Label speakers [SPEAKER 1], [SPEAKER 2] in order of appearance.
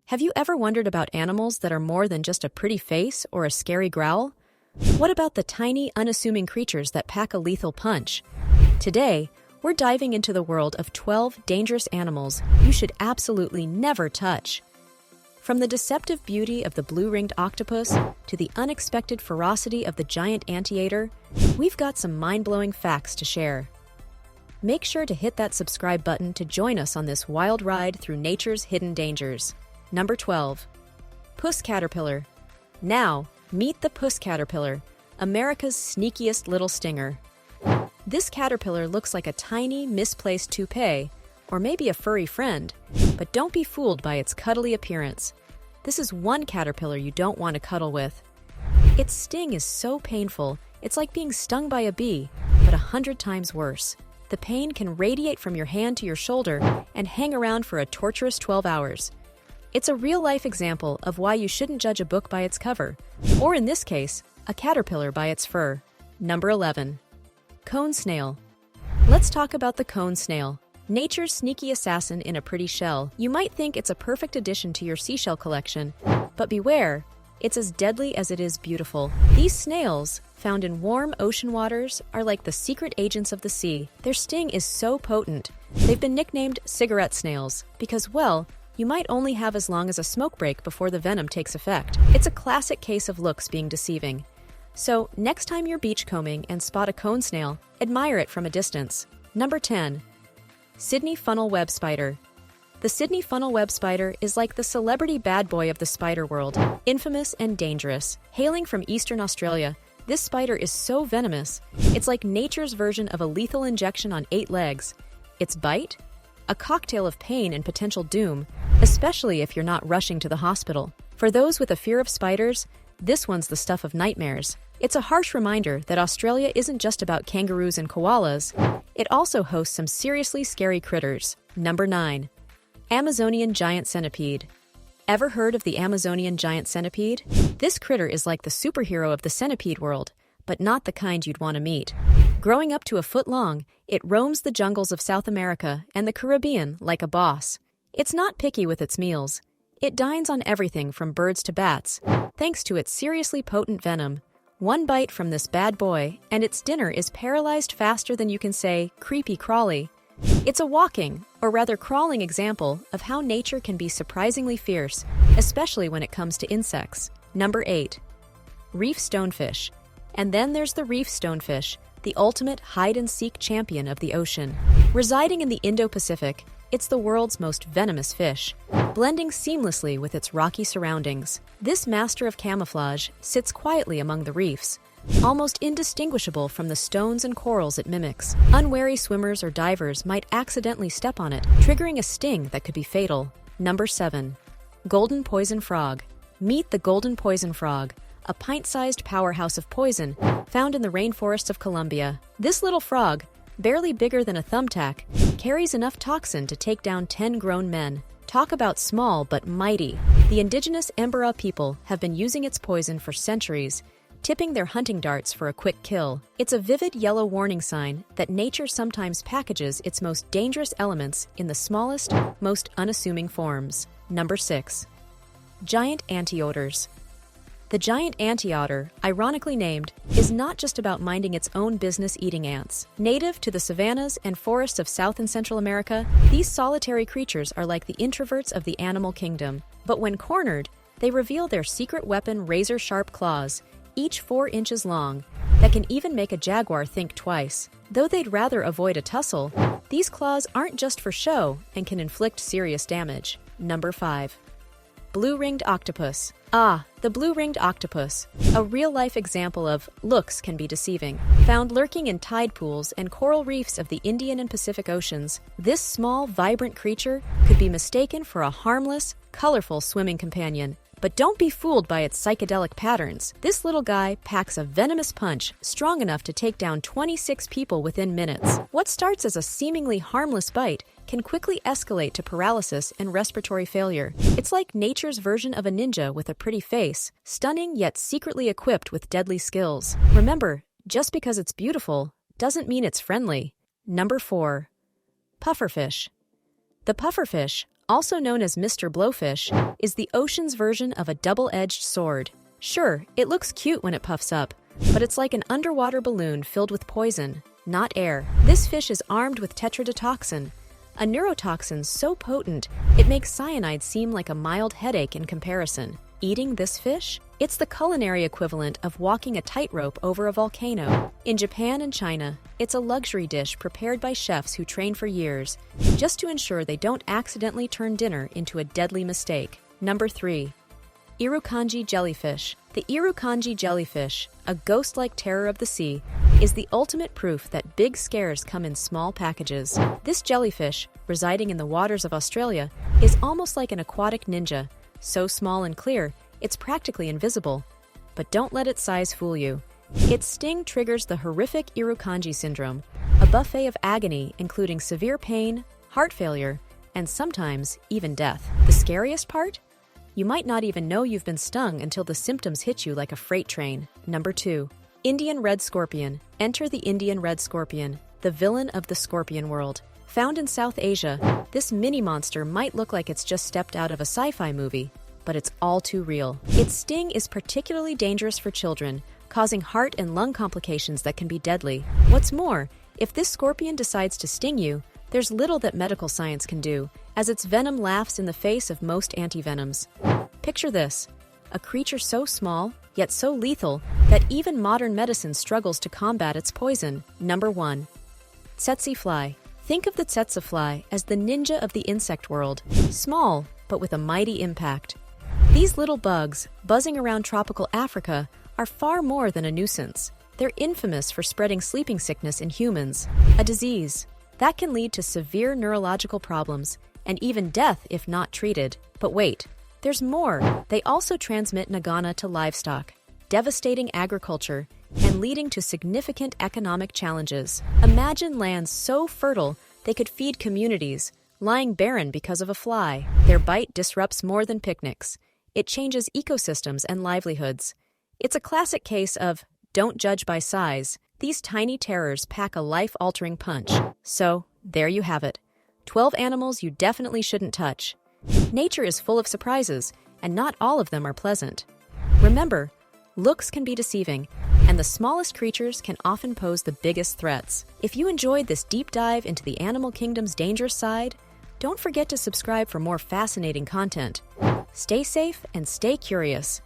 [SPEAKER 1] Have you ever wondered about animals that are more than just a pretty face or a scary growl? What about the tiny, unassuming creatures that pack a lethal punch? Today, we're diving into the world of 12 dangerous animals you should absolutely never touch. From the deceptive beauty of the blue-ringed octopus to the unexpected ferocity of the giant anteater, we've got some mind-blowing facts to share. Make sure to hit that subscribe button to join us on this wild ride through nature's hidden dangers. Number 12. Puss caterpillar. Now, meet the puss caterpillar, America's sneakiest little stinger. This caterpillar looks like a tiny, misplaced toupee, or maybe a furry friend, but don't be fooled by its cuddly appearance. This is one caterpillar you don't want to cuddle with. Its sting is so painful, it's like being stung by a bee, but 100 times worse. The pain can radiate from your hand to your shoulder and hang around for a torturous 12 hours. It's a real-life example of why you shouldn't judge a book by its cover, or in this case, a caterpillar by its fur. Number 11. Cone snail. Let's talk about the cone snail. Nature's sneaky assassin in a pretty shell. You might think it's a perfect addition to your seashell collection, but beware, it's as deadly as it is beautiful. These snails, found in warm ocean waters, are like the secret agents of the sea. Their sting is so potent, they've been nicknamed cigarette snails because, well, you might only have as long as a smoke break before the venom takes effect. It's a classic case of looks being deceiving. So, next time you're beachcombing and spot a cone snail, admire it from a distance. Number 10. Sydney funnel web spider. The Sydney funnel web spider is like the celebrity bad boy of the spider world, infamous and dangerous. Hailing from eastern Australia, this spider is so venomous, it's like nature's version of a lethal injection on 8 legs. Its bite? A cocktail of pain and potential doom, especially if you're not rushing to the hospital. For those with a fear of spiders, this one's the stuff of nightmares. It's a harsh reminder that Australia isn't just about kangaroos and koalas, it also hosts some seriously scary critters. Number 9. Amazonian giant centipede. Ever heard of the Amazonian giant centipede? This critter is like the superhero of the centipede world, but not the kind you'd want to meet. Growing up to a foot long, it roams the jungles of South America and the Caribbean like a boss. It's not picky with its meals. It dines on everything from birds to bats, thanks to its seriously potent venom. One bite from this bad boy, and its dinner is paralyzed faster than you can say, creepy crawly. It's a walking, or rather crawling example of how nature can be surprisingly fierce, especially when it comes to insects. Number 8. Reef stonefish. And then there's the reef stonefish, the ultimate hide-and-seek champion of the ocean. Residing in the Indo-Pacific, it's the world's most venomous fish, blending seamlessly with its rocky surroundings. This master of camouflage sits quietly among the reefs, almost indistinguishable from the stones and corals it mimics. Unwary swimmers or divers might accidentally step on it, triggering a sting that could be fatal. Number 7. Golden poison frog. Meet the golden poison frog, a pint-sized powerhouse of poison found in the rainforest of Colombia. This little frog, barely bigger than a thumbtack, carries enough toxin to take down 10 grown men. Talk about small but mighty. The indigenous Embera people have been using its poison for centuries, tipping their hunting darts for a quick kill. It's a vivid yellow warning sign that nature sometimes packages its most dangerous elements in the smallest, most unassuming forms. Number 6. Giant anteaters. The giant anteater, ironically named, is not just about minding its own business eating ants. Native to the savannas and forests of South and Central America, these solitary creatures are like the introverts of the animal kingdom. But when cornered, they reveal their secret weapon, razor-sharp claws, each 4 inches long, that can even make a jaguar think twice. Though they'd rather avoid a tussle, these claws aren't just for show and can inflict serious damage. Number 5. Blue-ringed octopus. Ah, the blue-ringed octopus, a real-life example of looks can be deceiving. Found lurking in tide pools and coral reefs of the Indian and Pacific Oceans, this small, vibrant creature could be mistaken for a harmless, colorful swimming companion. But don't be fooled by its psychedelic patterns. This little guy packs a venomous punch strong enough to take down 26 people within minutes. What starts as a seemingly harmless bite can quickly escalate to paralysis and respiratory failure. It's like nature's version of a ninja with a pretty face, stunning yet secretly equipped with deadly skills. Remember, just because it's beautiful doesn't mean it's friendly. Number 4. Pufferfish. The pufferfish, also known as Mr. Blowfish, is the ocean's version of a double-edged sword. Sure, it looks cute when it puffs up, but it's like an underwater balloon filled with poison, not air. This fish is armed with tetrodotoxin, a neurotoxin so potent it makes cyanide seem like a mild headache in comparison. Eating this fish? It's the culinary equivalent of walking a tightrope over a volcano. In Japan and China, it's a luxury dish prepared by chefs who train for years, just to ensure they don't accidentally turn dinner into a deadly mistake. Number 3. Irukandji jellyfish. The Irukandji jellyfish, a ghost-like terror of the sea, is the ultimate proof that big scares come in small packages. This jellyfish, residing in the waters of Australia, is almost like an aquatic ninja, so small and clear, it's practically invisible. But don't let its size fool you. Its sting triggers the horrific Irukandji syndrome, a buffet of agony including severe pain, heart failure, and sometimes even death. The scariest part? You might not even know you've been stung until the symptoms hit you like a freight train. Number 2. Indian red scorpion. Enter the Indian red scorpion, the villain of the scorpion world. Found in South Asia, this mini-monster might look like it's just stepped out of a sci-fi movie, but it's all too real. Its sting is particularly dangerous for children, causing heart and lung complications that can be deadly. What's more, if this scorpion decides to sting you, there's little that medical science can do, as its venom laughs in the face of most antivenoms. Picture this: a creature so small, yet so lethal, that even modern medicine struggles to combat its poison. Number 1. Tsetse fly. Think of the tsetse fly as the ninja of the insect world, small, but with a mighty impact. These little bugs, buzzing around tropical Africa, are far more than a nuisance. They're infamous for spreading sleeping sickness in humans, a disease that can lead to severe neurological problems and even death if not treated. But wait, there's more. They also transmit nagana to livestock, devastating agriculture and leading to significant economic challenges. Imagine lands so fertile they could feed communities, lying barren because of a fly. Their bite disrupts more than picnics. It changes ecosystems and livelihoods. It's a classic case of don't judge by size. These tiny terrors pack a life-altering punch. So, there you have it. 12 animals you definitely shouldn't touch. Nature is full of surprises, and not all of them are pleasant. Remember, looks can be deceiving, and the smallest creatures can often pose the biggest threats. If you enjoyed this deep dive into the animal kingdom's dangerous side, don't forget to subscribe for more fascinating content. Stay safe and stay curious.